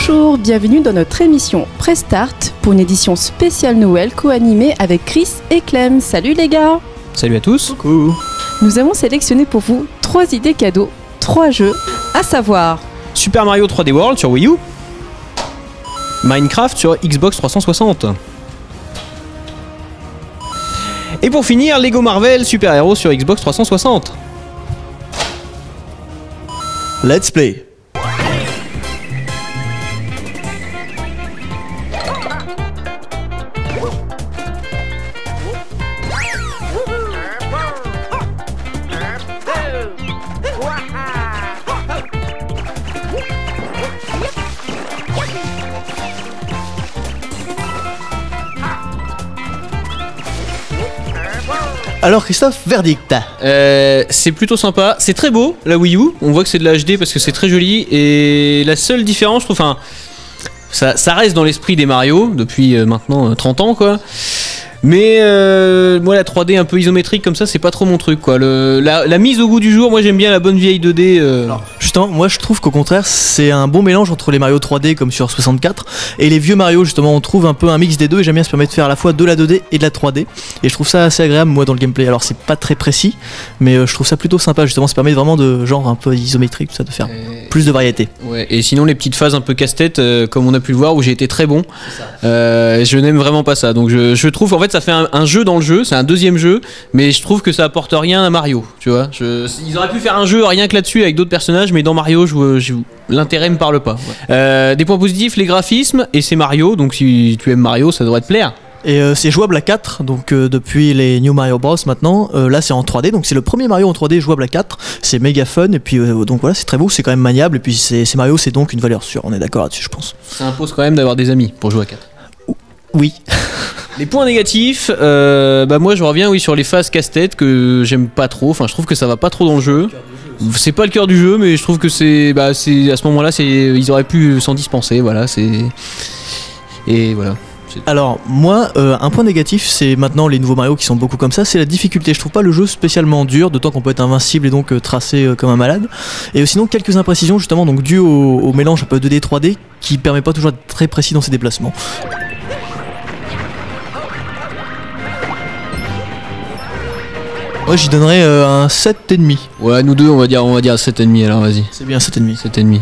Bonjour, bienvenue dans notre émission Prestart pour une édition spéciale Noël co-animée avec Chris et Clem. Salut les gars. Salut à tous. Coucou. Nous avons sélectionné pour vous 3 idées cadeaux, 3 jeux, à savoir Super Mario 3D World sur Wii U, Minecraft sur Xbox 360. Et pour finir, Lego Marvel Super Hero sur Xbox 360. Let's play. Alors Christophe, verdict. C'est plutôt sympa, c'est très beau la Wii U, on voit que c'est de la HD parce que c'est très joli et la seule différence je trouve, enfin ça reste dans l'esprit des Mario depuis maintenant 30 ans quoi. Mais moi la 3D un peu isométrique comme ça c'est pas trop mon truc quoi. La mise au goût du jour, moi j'aime bien la bonne vieille 2D. Alors, justement, moi je trouve qu'au contraire c'est un bon mélange entre les Mario 3D comme sur 64 et les vieux Mario, justement on trouve un peu un mix des deux et j'aime bien, ça permet de faire à la fois de la 2D et de la 3D et je trouve ça assez agréable moi dans le gameplay. Alors c'est pas très précis mais je trouve ça plutôt sympa justement, ça permet vraiment de genre un peu isométrique tout ça, de faire plus de variété. Ouais, et sinon les petites phases un peu casse-tête comme on a pu le voir où j'ai été très bon, je n'aime vraiment pas ça, donc je trouve en fait ça fait un jeu dans le jeu, c'est un deuxième jeu, mais je trouve que ça apporte rien à Mario, tu vois. Ils auraient pu faire un jeu rien que là-dessus avec d'autres personnages, mais dans Mario, l'intérêt me parle pas. Ouais. Des points positifs, les graphismes, et c'est Mario, donc si tu aimes Mario, ça devrait te plaire. Et c'est jouable à 4, donc depuis les New Mario Bros maintenant, là c'est en 3D, donc c'est le premier Mario en 3D jouable à 4, c'est méga fun, et puis donc voilà, c'est très beau, c'est quand même maniable, et puis c'est Mario, c'est donc une valeur sûre, on est d'accord là-dessus je pense. Ça impose quand même d'avoir des amis pour jouer à 4. Oui. Les points négatifs, moi je reviens sur les phases casse-tête que j'aime pas trop, enfin je trouve que ça va pas trop dans le jeu. C'est pas le cœur du jeu, mais je trouve que c'est à ce moment-là, ils auraient pu s'en dispenser, voilà, et voilà. Alors moi, un point négatif, c'est maintenant les nouveaux Mario qui sont beaucoup comme ça, c'est la difficulté. Je trouve pas le jeu spécialement dur, d'autant qu'on peut être invincible et donc tracer comme un malade. Et sinon quelques imprécisions justement, donc dues au mélange un peu 2D 3D qui permet pas toujours d'être très précis dans ses déplacements. Moi j'y donnerais un 7,5. Ouais, nous deux on va dire 7,5 alors vas-y. C'est bien 7,5. 7,5.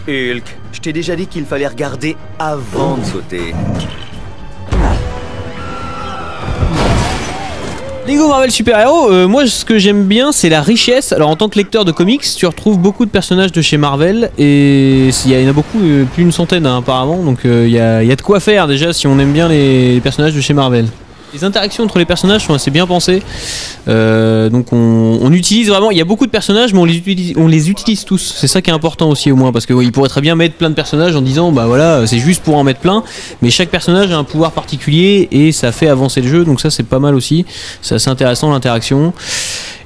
Hulk, je t'ai déjà dit qu'il fallait regarder avant de sauter. Lego Marvel Super Hero, moi ce que j'aime bien c'est la richesse. Alors en tant que lecteur de comics, tu retrouves beaucoup de personnages de chez Marvel et il y en a beaucoup, plus d'une centaine apparemment, donc il y a de quoi faire déjà si on aime bien les personnages de chez Marvel. Les interactions entre les personnages sont assez bien pensées, donc on utilise vraiment, il y a beaucoup de personnages mais on les utilise tous, c'est ça qui est important aussi au moins, parce qu'il pourrait très bien mettre plein de personnages en disant bah voilà c'est juste pour en mettre plein, mais chaque personnage a un pouvoir particulier et ça fait avancer le jeu, donc ça c'est pas mal aussi, c'est assez intéressant l'interaction.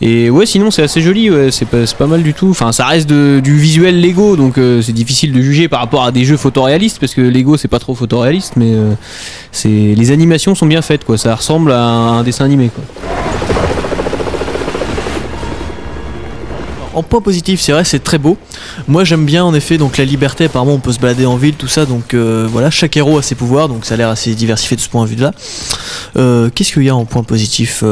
Et ouais sinon c'est assez joli, ouais, c'est pas mal du tout, enfin ça reste du visuel Lego, donc c'est difficile de juger par rapport à des jeux photoréalistes parce que Lego c'est pas trop photoréaliste, mais les animations sont bien faites quoi, ça ressemble à un dessin animé quoi. En point positif, c'est vrai, c'est très beau. Moi j'aime bien en effet donc la liberté, apparemment on peut se balader en ville, tout ça, donc voilà, chaque héros a ses pouvoirs, donc ça a l'air assez diversifié de ce point de vue là. Qu'est-ce qu'il y a en point positif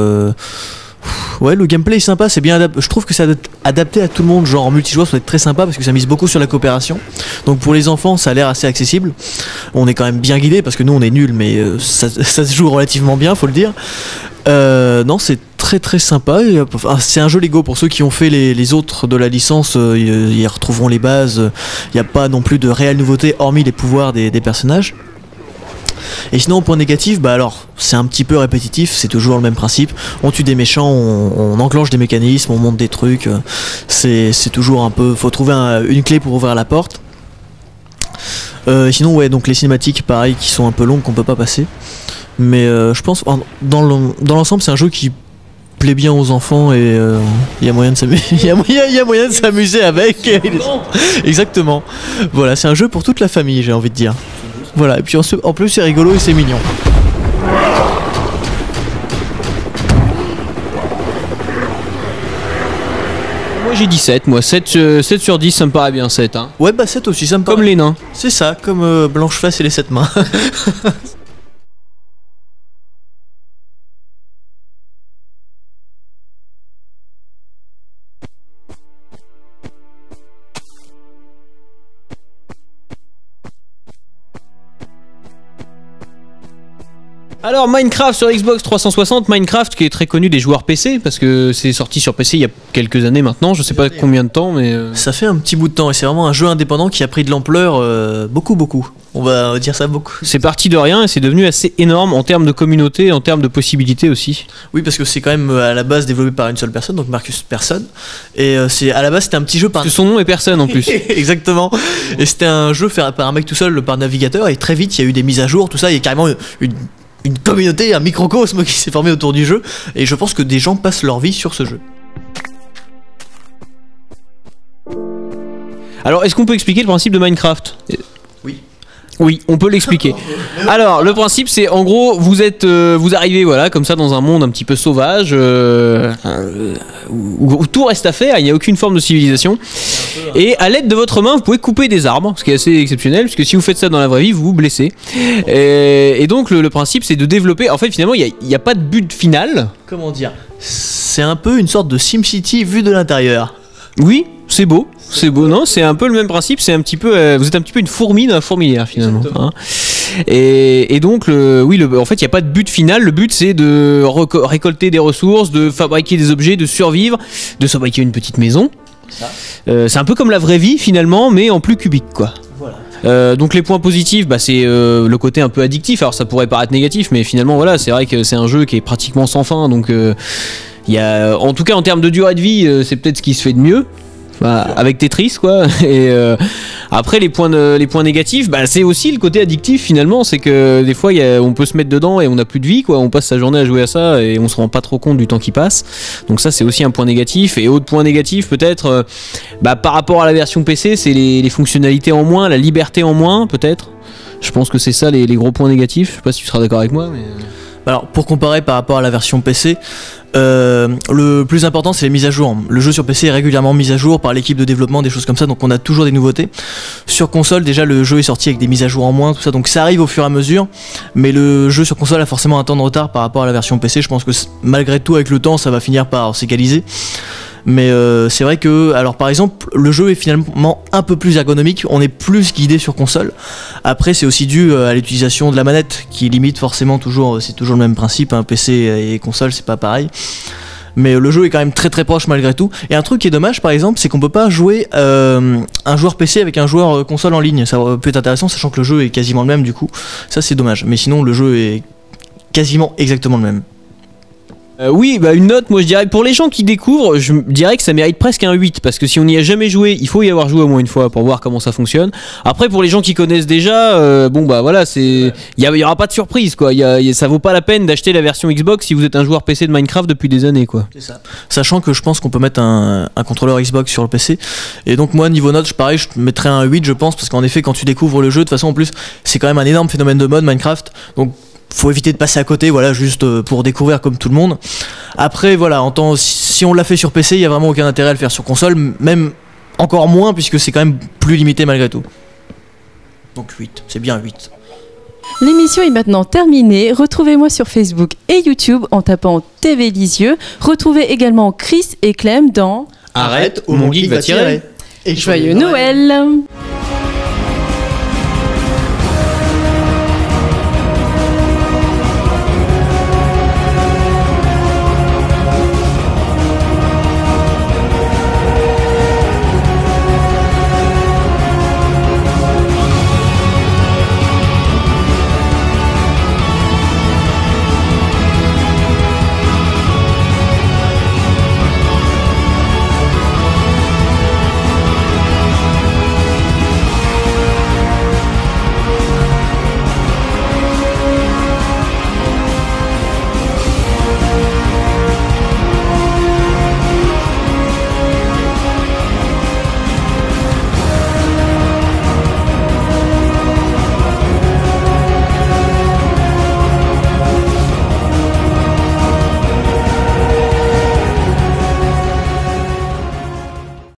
Ouais, le gameplay est sympa, c'est bien adapté. Je trouve que c'est adapté à tout le monde, genre en multijoueur ça doit être très sympa parce que ça mise beaucoup sur la coopération. Donc pour les enfants ça a l'air assez accessible. On est quand même bien guidé parce que nous on est nuls, mais ça se joue relativement bien, faut le dire. Non, c'est très très sympa. C'est un jeu Lego pour ceux qui ont fait les autres de la licence, ils retrouveront les bases. Il n'y a pas non plus de réelle nouveauté hormis les pouvoirs des personnages. Et sinon, au point négatif, bah alors c'est un petit peu répétitif, c'est toujours le même principe. On tue des méchants, on enclenche des mécanismes, on monte des trucs. C'est toujours un peu. Faut trouver une clé pour ouvrir la porte. Sinon, ouais, donc les cinématiques, pareil, qui sont un peu longues, qu'on peut pas passer. Mais je pense, dans l'ensemble, c'est un jeu qui plaît bien aux enfants et il y a moyen de s'amuser. Il y a moyen de s'amuser avec. Exactement. Voilà, c'est un jeu pour toute la famille, j'ai envie de dire. Voilà, et puis en plus c'est rigolo et c'est mignon. Moi j'ai dit 7, moi 7 sur 10 ça me paraît bien 7 hein. Ouais bah 7 aussi, ça me paraît. Comme les nains. C'est ça, comme Blanche-Face et les 7 mains. Alors Minecraft sur Xbox 360, Minecraft qui est très connu des joueurs PC parce que c'est sorti sur PC il y a quelques années maintenant, je sais pas combien de temps mais... Ça fait un petit bout de temps et c'est vraiment un jeu indépendant qui a pris de l'ampleur beaucoup. On va dire ça beaucoup. C'est parti de rien et c'est devenu assez énorme en termes de communauté, en termes de possibilités aussi. Oui parce que c'est quand même à la base développé par une seule personne, donc Marcus Persson. Et à la base c'était un petit jeu par... Son nom est Personne en plus. Exactement. Et c'était un jeu fait par un mec tout seul par navigateur et très vite il y a eu des mises à jour, tout ça, il y a carrément une communauté, un microcosme qui s'est formé autour du jeu et je pense que des gens passent leur vie sur ce jeu. Alors est-ce qu'on peut expliquer le principe de Minecraft ? Oui, on peut l'expliquer. Alors, le principe, c'est en gros, vous arrivez, voilà, comme ça, dans un monde un petit peu sauvage, où tout reste à faire, il n'y a aucune forme de civilisation. Et à l'aide de votre main, vous pouvez couper des arbres, ce qui est assez exceptionnel, puisque si vous faites ça dans la vraie vie, vous vous blessez. Et donc, le principe, c'est de développer. En fait, finalement, il n'y a pas de but final. Comment dire ? C'est un peu une sorte de SimCity vu de l'intérieur. Oui, c'est beau, non, c'est un peu le même principe, c'est un petit peu, vous êtes un petit peu une fourmi dans la fourmilière finalement. Hein. Et donc, en fait, il n'y a pas de but final, le but c'est de récolter des ressources, de fabriquer des objets, de survivre, de fabriquer une petite maison. C'est un peu comme la vraie vie finalement, mais en plus cubique quoi. Voilà. Donc les points positifs, c'est le côté un peu addictif, alors ça pourrait paraître négatif, mais finalement voilà, c'est vrai que c'est un jeu qui est pratiquement sans fin, donc... en tout cas en termes de durée de vie c'est peut-être ce qui se fait de mieux avec Tetris quoi. Et après les points négatifs c'est aussi le côté addictif finalement, c'est que des fois on peut se mettre dedans et on n'a plus de vie quoi, on passe sa journée à jouer à ça et on se rend pas trop compte du temps qui passe, donc ça c'est aussi un point négatif. Et autre point négatif peut-être par rapport à la version PC, c'est les fonctionnalités en moins, la liberté en moins peut-être, je pense que c'est ça les gros points négatifs, je sais pas si tu seras d'accord avec moi mais... Alors pour comparer par rapport à la version PC, le plus important c'est les mises à jour. Le jeu sur PC est régulièrement mis à jour par l'équipe de développement, des choses comme ça, donc on a toujours des nouveautés. Sur console déjà le jeu est sorti avec des mises à jour en moins, tout ça, donc ça arrive au fur et à mesure, mais le jeu sur console a forcément un temps de retard par rapport à la version PC. Je pense que malgré tout avec le temps ça va finir par s'égaliser. Mais c'est vrai que, alors par exemple, le jeu est finalement un peu plus ergonomique, on est plus guidé sur console. Après c'est aussi dû à l'utilisation de la manette qui limite forcément toujours, c'est toujours le même principe, hein, PC et console c'est pas pareil. Mais le jeu est quand même très proche malgré tout. Et un truc qui est dommage par exemple, c'est qu'on peut pas jouer un joueur PC avec un joueur console en ligne. Ça peut être intéressant sachant que le jeu est quasiment le même du coup. Ça c'est dommage, mais sinon le jeu est quasiment exactement le même. Oui, une note, moi je dirais, pour les gens qui découvrent, je dirais que ça mérite presque un 8, parce que si on n'y a jamais joué, il faut y avoir joué au moins une fois pour voir comment ça fonctionne. Après, pour les gens qui connaissent déjà, voilà, il y aura pas de surprise, quoi. Ça vaut pas la peine d'acheter la version Xbox si vous êtes un joueur PC de Minecraft depuis des années, quoi. C'est ça. Sachant que je pense qu'on peut mettre un contrôleur Xbox sur le PC, et donc moi, niveau note, pareil, je mettrais un 8, je pense, parce qu'en effet, quand tu découvres le jeu, de toute façon, en plus, c'est quand même un énorme phénomène de mode, Minecraft, donc faut éviter de passer à côté, voilà, juste pour découvrir comme tout le monde. Après, voilà, si on l'a fait sur PC, il n'y a vraiment aucun intérêt à le faire sur console, même encore moins, puisque c'est quand même plus limité malgré tout. Donc 8, c'est bien 8. L'émission est maintenant terminée. Retrouvez-moi sur Facebook et YouTube en tapant TV Lisieux. Retrouvez également Chris et Clem dans Arrête ou mon geek va tirer. Et joyeux Noël.